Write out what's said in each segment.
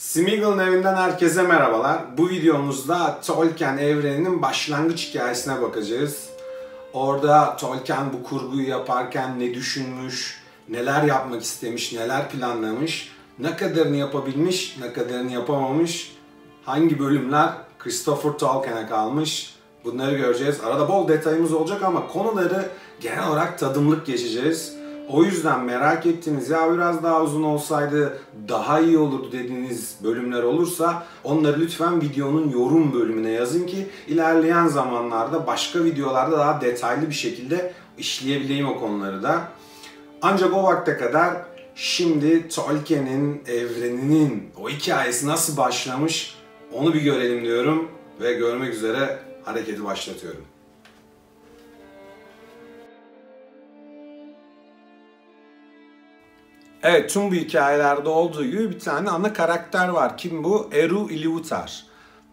Smeagol'un evinden herkese merhabalar. Bu videomuzda Tolkien evreninin başlangıç hikayesine bakacağız. Orada Tolkien bu kurguyu yaparken ne düşünmüş, neler yapmak istemiş, neler planlamış, ne kadarını yapabilmiş, ne kadarını yapamamış, hangi bölümler Christopher Tolkien'e kalmış, bunları göreceğiz. Arada bol detayımız olacak ama konuları genel olarak tadımlık geçeceğiz. O yüzden merak ettiğiniz ya biraz daha uzun olsaydı daha iyi olurdu dediğiniz bölümler olursa onları lütfen videonun yorum bölümüne yazın ki ilerleyen zamanlarda başka videolarda daha detaylı bir şekilde işleyebileyim o konuları da. Ancak o vakte kadar şimdi Tolkien'in evreninin o hikayesi nasıl başlamış onu bir görelim diyorum ve görmek üzere hareketi başlatıyorum. Evet, tüm bu hikayelerde olduğu gibi bir tane ana karakter var. Kim bu? Eru Ilúvatar.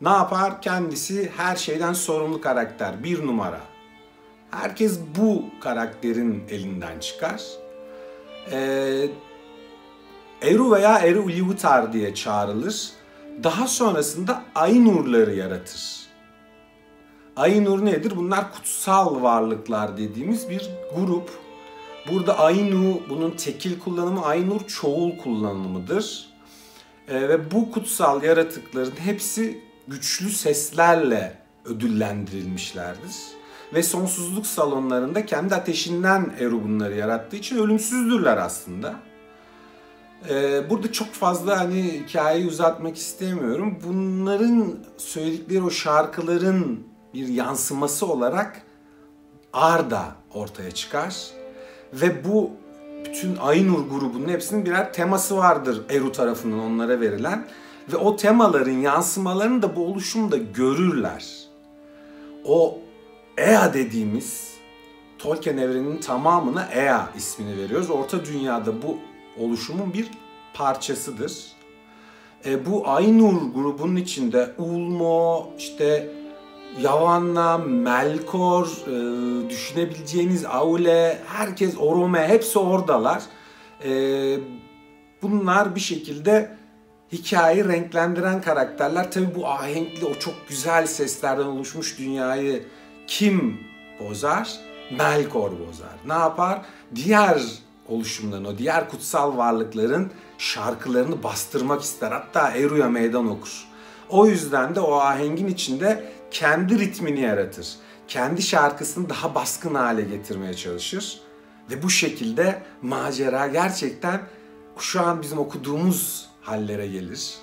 Ne yapar? Kendisi her şeyden sorumlu karakter. Bir numara. Herkes bu karakterin elinden çıkar. Eru veya Eru Ilúvatar diye çağrılır. Daha sonrasında Ainur'ları yaratır. Ainur nedir? Bunlar kutsal varlıklar dediğimiz bir grup. Burada Ainu, bunun tekil kullanımı, Ainur çoğul kullanımıdır. Ve bu kutsal yaratıkların hepsi güçlü seslerle ödüllendirilmişlerdir. Ve sonsuzluk salonlarında kendi ateşinden Eru bunları yarattığı için ölümsüzdürler aslında. Burada çok fazla hikayeyi uzatmak istemiyorum. Bunların söyledikleri o şarkıların bir yansıması olarak Arda ortaya çıkar. Ve bu bütün Ainur grubunun hepsinin birer teması vardır Eru tarafından onlara verilen. Ve o temaların yansımalarını da bu oluşumda görürler. O Ea dediğimiz Tolkien evreninin tamamına Ea ismini veriyoruz. Orta Dünya'da bu oluşumun bir parçasıdır. Bu Ainur grubunun içinde Ulmo, Yavanna, Melkor, düşünebileceğiniz Aule, herkes Orome, hepsi oradalar. Bunlar bir şekilde hikayeyi renklendiren karakterler. Tabii bu ahenkli, o çok güzel seslerden oluşmuş dünyayı kim bozar? Melkor bozar. Ne yapar? Diğer oluşumların, o diğer kutsal varlıkların şarkılarını bastırmak ister. Hatta Eru'ya meydan okur. O yüzden de o ahengin içinde kendi ritmini yaratır. Kendi şarkısını daha baskın hale getirmeye çalışır. Ve bu şekilde macera gerçekten şu an bizim okuduğumuz hallere gelir.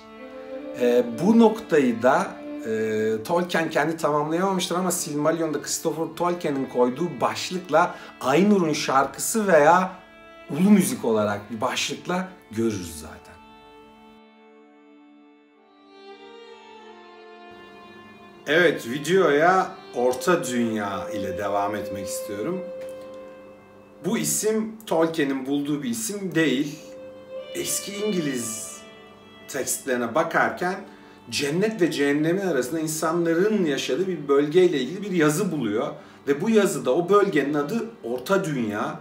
Bu noktayı da Tolkien kendi tamamlayamamıştır ama Silmarillion'da Christopher Tolkien'in koyduğu başlıkla Ainur'un şarkısı veya ulu müzik olarak bir başlıkla görürüz zaten. Evet, videoya Orta Dünya ile devam etmek istiyorum. Bu isim Tolkien'in bulduğu bir isim değil. Eski İngiliz tekstlerine bakarken cennet ve cehennemin arasında insanların yaşadığı bir bölgeyle ilgili bir yazı buluyor. Ve bu yazıda o bölgenin adı Orta Dünya.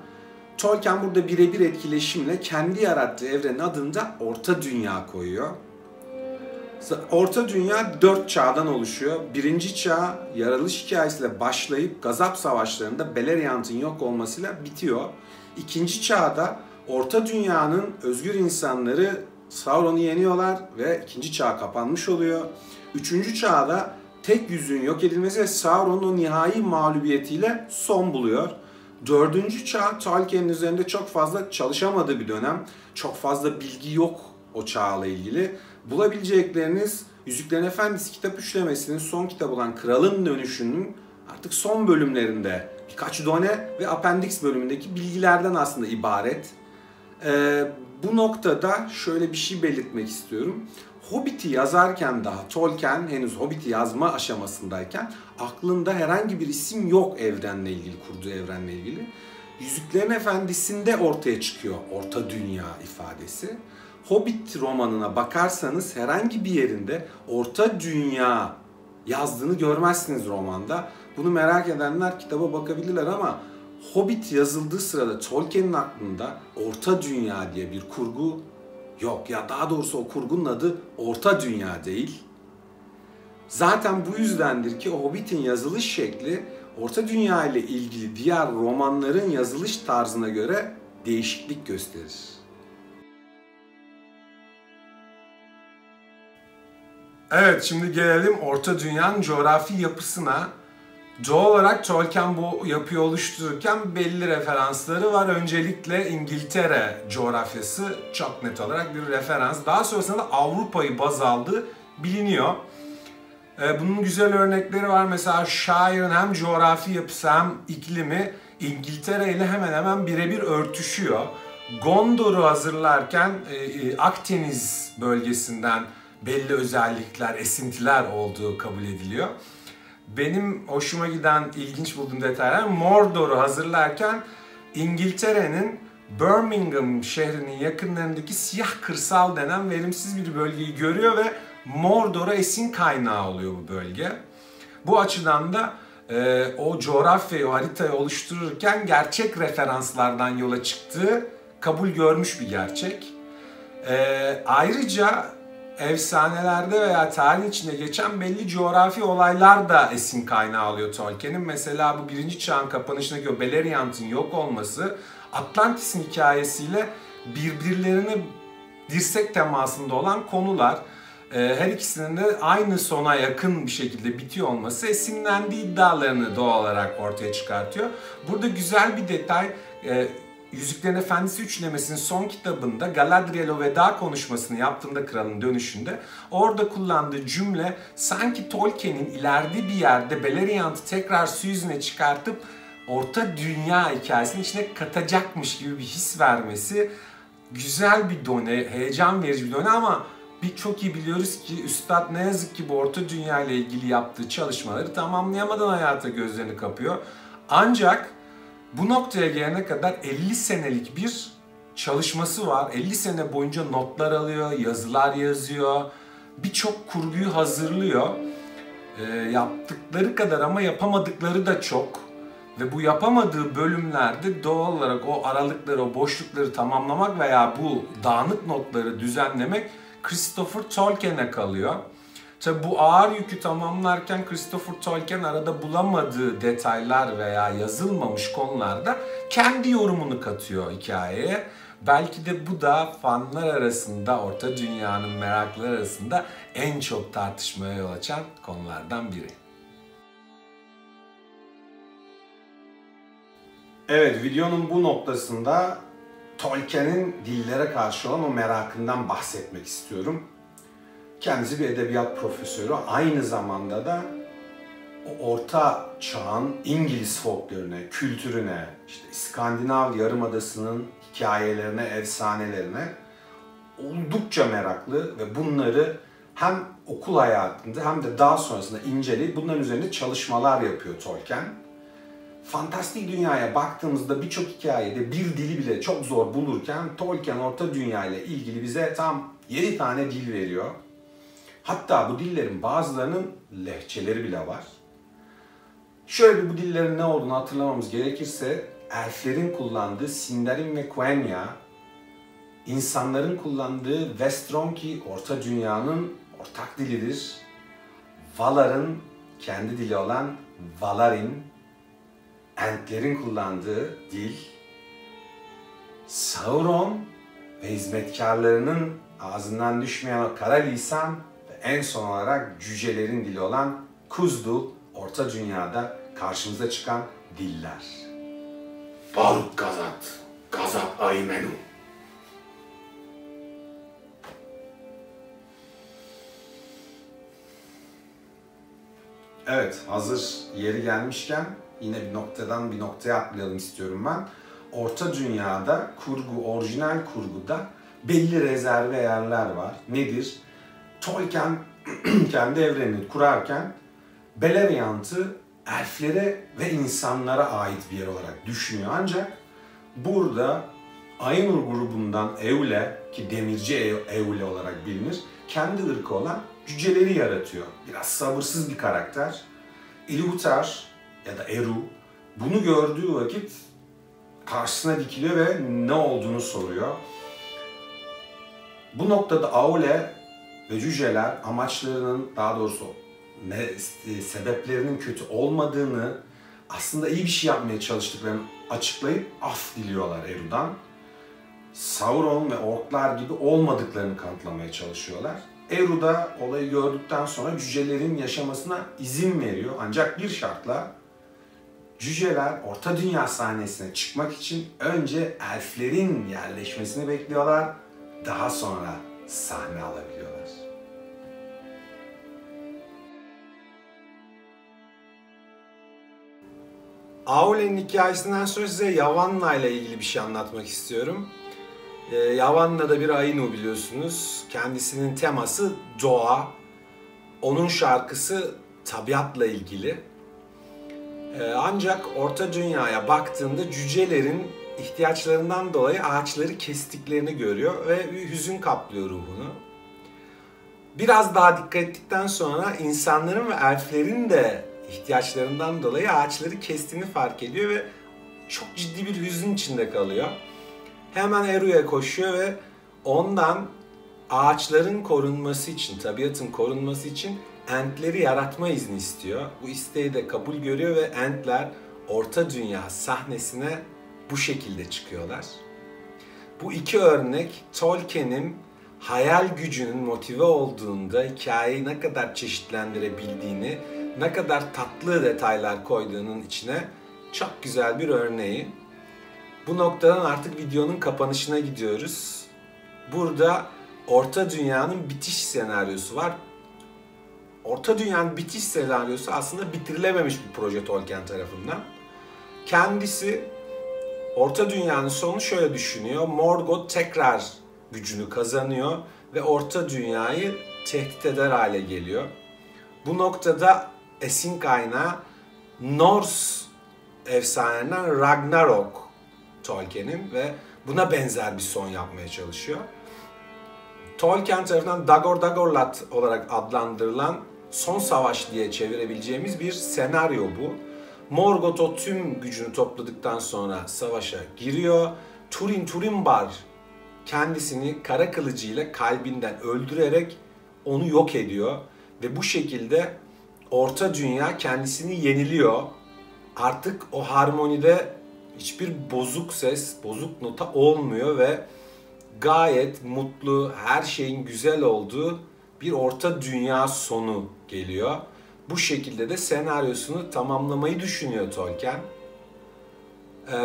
Tolkien burada birebir etkileşimle kendi yarattığı evrenin adını da Orta Dünya koyuyor. Orta Dünya 4 çağdan oluşuyor. Birinci çağ yaratılış hikayesiyle başlayıp Gazap Savaşları'nda Beleriand'ın yok olmasıyla bitiyor. İkinci çağda Orta Dünya'nın özgür insanları Sauron'u yeniyorlar ve ikinci çağ kapanmış oluyor. Üçüncü çağda tek yüzüğün yok edilmesi ve Sauron'un nihai mağlubiyetiyle son buluyor. Dördüncü çağ Tolkien'in üzerinde çok fazla çalışamadığı bir dönem. Çok fazla bilgi yok o çağla ilgili. Bulabilecekleriniz Yüzüklerin Efendisi kitap üçlemesinin son kitabı olan Kralın Dönüşü'nün artık son bölümlerinde birkaç done ve Appendix bölümündeki bilgilerden aslında ibaret. Bu noktada şöyle bir şey belirtmek istiyorum. Hobbit'i yazarken daha Tolkien henüz Hobbit'i yazma aşamasındayken aklında herhangi bir isim yok evrenle ilgili, kurduğu evrenle ilgili. Yüzüklerin Efendisi'nde ortaya çıkıyor Orta Dünya ifadesi. Hobbit romanına bakarsanız herhangi bir yerinde Orta Dünya yazdığını görmezsiniz romanda. Bunu merak edenler kitaba bakabilirler ama Hobbit yazıldığı sırada Tolkien'in aklında Orta Dünya diye bir kurgu Yok ya, daha doğrusu o kurgunun adı Orta Dünya değil. Zaten bu yüzdendir ki Hobbit'in yazılış şekli Orta Dünya ile ilgili diğer romanların yazılış tarzına göre değişiklik gösterir. Evet, şimdi gelelim Orta Dünya'nın coğrafi yapısına. Doğal olarak Tolkien bu yapıyı oluştururken belli referansları var. Öncelikle İngiltere coğrafyası çok net olarak bir referans. Daha sonrasında da Avrupa'yı baz aldığı biliniyor. Bunun güzel örnekleri var. Mesela Shire'ın hem coğrafi yapısı hem iklimi İngiltere ile hemen hemen birebir örtüşüyor. Gondor'u hazırlarken Akdeniz bölgesinden belli özellikler, esintiler olduğu kabul ediliyor. Benim hoşuma giden, ilginç bulduğum detaylar, Mordor'u hazırlarken İngiltere'nin Birmingham şehrinin yakınlarındaki siyah kırsal denen verimsiz bir bölgeyi görüyor ve Mordor'a esin kaynağı oluyor bu bölge. Bu açıdan da o coğrafyayı, o haritayı oluştururken gerçek referanslardan yola çıktığı kabul görmüş bir gerçek. Ayrıca efsanelerde veya tarihin içinde geçen belli coğrafi olaylar da esin kaynağı alıyor Tolkien'in. Mesela bu birinci çağın kapanışındaki o Beleriand'ın yok olması Atlantis'in hikayesiyle birbirlerine dirsek temasında olan konular. Her ikisinin de aynı sona yakın bir şekilde bitiyor olması esinlendiği iddialarını doğal olarak ortaya çıkartıyor. Burada güzel bir detay, Yüzüklerin Efendisi üçlemesinin son kitabında Galadriel'e veda konuşmasını yaptığında kralın dönüşünde orada kullandığı cümle sanki Tolkien'in ileride bir yerde Beleriand'ı tekrar su yüzüne çıkartıp Orta Dünya hikayesinin içine katacakmış gibi bir his vermesi güzel bir done, heyecan verici bir done ama çok iyi biliyoruz ki Üstad ne yazık ki bu Orta Dünya ile ilgili yaptığı çalışmaları tamamlayamadan hayata gözlerini kapıyor. Ancak bu noktaya gelene kadar 50 senelik bir çalışması var. 50 sene boyunca notlar alıyor, yazılar yazıyor. Birçok kurguyu hazırlıyor. Yaptıkları kadar ama yapamadıkları da çok. Ve bu yapamadığı bölümlerde doğal olarak o aralıkları, o boşlukları tamamlamak veya bu dağınık notları düzenlemek Christopher Tolkien'e kalıyor. Tabi bu ağır yükü tamamlarken Christopher Tolkien arada bulamadığı detaylar veya yazılmamış konularda kendi yorumunu katıyor hikayeye. Belki de bu da fanlar arasında, Orta Dünya'nın meraklıları arasında en çok tartışmaya yol açan konulardan biri. Evet, videonun bu noktasında Tolkien'in dillere karşı olan o merakından bahsetmek istiyorum. Kendisi bir edebiyat profesörü, aynı zamanda da o orta çağın İngiliz folklorine, kültürüne, işte İskandinav Yarımadası'nın hikayelerine, efsanelerine oldukça meraklı ve bunları hem okul hayatında hem de daha sonrasında inceleyip bunların üzerinde çalışmalar yapıyor Tolkien. Fantastik dünyaya baktığımızda birçok hikayede bir dili bile çok zor bulurken Tolkien Orta Dünya ile ilgili bize tam 7 tane dil veriyor. Hatta bu dillerin bazılarının lehçeleri bile var. Şöyle bir bu dillerin ne olduğunu hatırlamamız gerekirse elflerin kullandığı Sindarin ve Quenya, insanların kullandığı Westronki Orta Dünya'nın ortak dilidir. Valar'ın kendi dili olan Valarin, Entlerin kullandığı dil, Sauron ve hizmetkarlarının ağzından düşmeyen o kara lisan ve en son olarak cücelerin dili olan Kuzdul, Orta Dünya'da karşımıza çıkan diller. Baruk Gazat, Gazat Aymenu. Evet, hazır yeri gelmişken yine bir noktadan bir noktaya atlayalım istiyorum ben. Orta Dünya'da orijinal kurguda belli rezerve yerler var. Nedir? Tolkien kendi evrenini kurarken Beleriand'ı elflere ve insanlara ait bir yer olarak düşünüyor. Ancak burada Ainur grubundan Eule, ki demirci Eule olarak bilinir, kendi ırkı olan cüceleri yaratıyor. Biraz sabırsız bir karakter. Ilútar ya da Eru bunu gördüğü vakit karşısına dikiliyor ve ne olduğunu soruyor. Bu noktada Aule ve cüceler amaçlarının, daha doğrusu sebeplerinin kötü olmadığını, aslında iyi bir şey yapmaya çalıştıklarını açıklayıp af diliyorlar Eru'dan. Sauron ve orklar gibi olmadıklarını kanıtlamaya çalışıyorlar. Eru da olayı gördükten sonra cücelerin yaşamasına izin veriyor. Ancak bir şartla, cüceler Orta Dünya sahnesine çıkmak için önce elflerin yerleşmesini bekliyorlar. Daha sonra sahne alabiliyorlar. Aule'nin hikayesinden sonra size Yavanna ile ilgili bir şey anlatmak istiyorum. Yavanna da bir Ainu biliyorsunuz. Kendisinin teması doğa. Onun şarkısı tabiatla ilgili. Ancak Orta Dünya'ya baktığında cücelerin ihtiyaçlarından dolayı ağaçları kestiklerini görüyor ve bir hüzün kaplıyor ruhunu. Biraz daha dikkat ettikten sonra insanların ve elflerin de ihtiyaçlarından dolayı ağaçları kestiğini fark ediyor ve çok ciddi bir hüzün içinde kalıyor. Hemen Eru'ya koşuyor ve ondan ağaçların korunması için, tabiatın korunması için Entleri yaratma izni istiyor. Bu isteği de kabul görüyor ve Entler Orta Dünya sahnesine bu şekilde çıkıyorlar. Bu iki örnek Tolkien'in hayal gücünün motive olduğunda hikayeyi ne kadar çeşitlendirebildiğini, ne kadar tatlı detaylar koyduğunun içine çok güzel bir örneği. Bu noktadan artık videonun kapanışına gidiyoruz. Burada Orta Dünya'nın bitiş senaryosu var. Orta Dünya'nın bitiş senaryosu aslında bitirilememiş bir proje Tolkien tarafından. Kendisi Orta Dünya'nın sonu şöyle düşünüyor. Morgoth tekrar gücünü kazanıyor ve Orta Dünya'yı tehdit eder hale geliyor. Bu noktada esin kaynağı Norse efsanelerinden Ragnarok Tolkien'in ve buna benzer bir son yapmaya çalışıyor. Tolkien tarafından Dagor Dagorlat olarak adlandırılan Son Savaş diye çevirebileceğimiz bir senaryo bu. Morgoth o tüm gücünü topladıktan sonra savaşa giriyor. Turinbar kendisini kara kılıcıyla kalbinden öldürerek onu yok ediyor. Ve bu şekilde Orta Dünya kendisini yeniliyor. Artık o harmonide hiçbir bozuk ses, bozuk nota olmuyor ve gayet mutlu, her şeyin güzel olduğu bir Orta Dünya sonu geliyor. Bu şekilde de senaryosunu tamamlamayı düşünüyor Tolkien.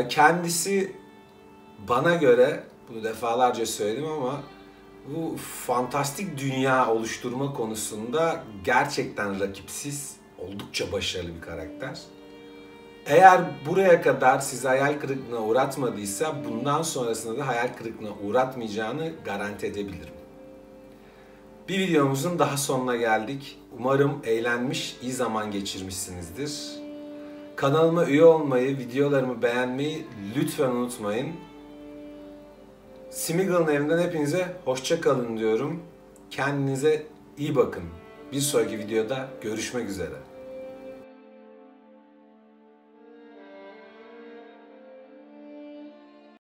Kendisi bana göre, bunu defalarca söyledim ama bu fantastik dünya oluşturma konusunda gerçekten rakipsiz, oldukça başarılı bir karakter. Eğer buraya kadar sizi hayal kırıklığına uğratmadıysa bundan sonrasında da hayal kırıklığına uğratmayacağını garanti edebilirim. Bir videomuzun daha sonuna geldik. Umarım eğlenmiş, iyi zaman geçirmişsinizdir. Kanalıma üye olmayı, videolarımı beğenmeyi lütfen unutmayın. Smeagol'un evinden hepinize hoşça kalın diyorum. Kendinize iyi bakın. Bir sonraki videoda görüşmek üzere.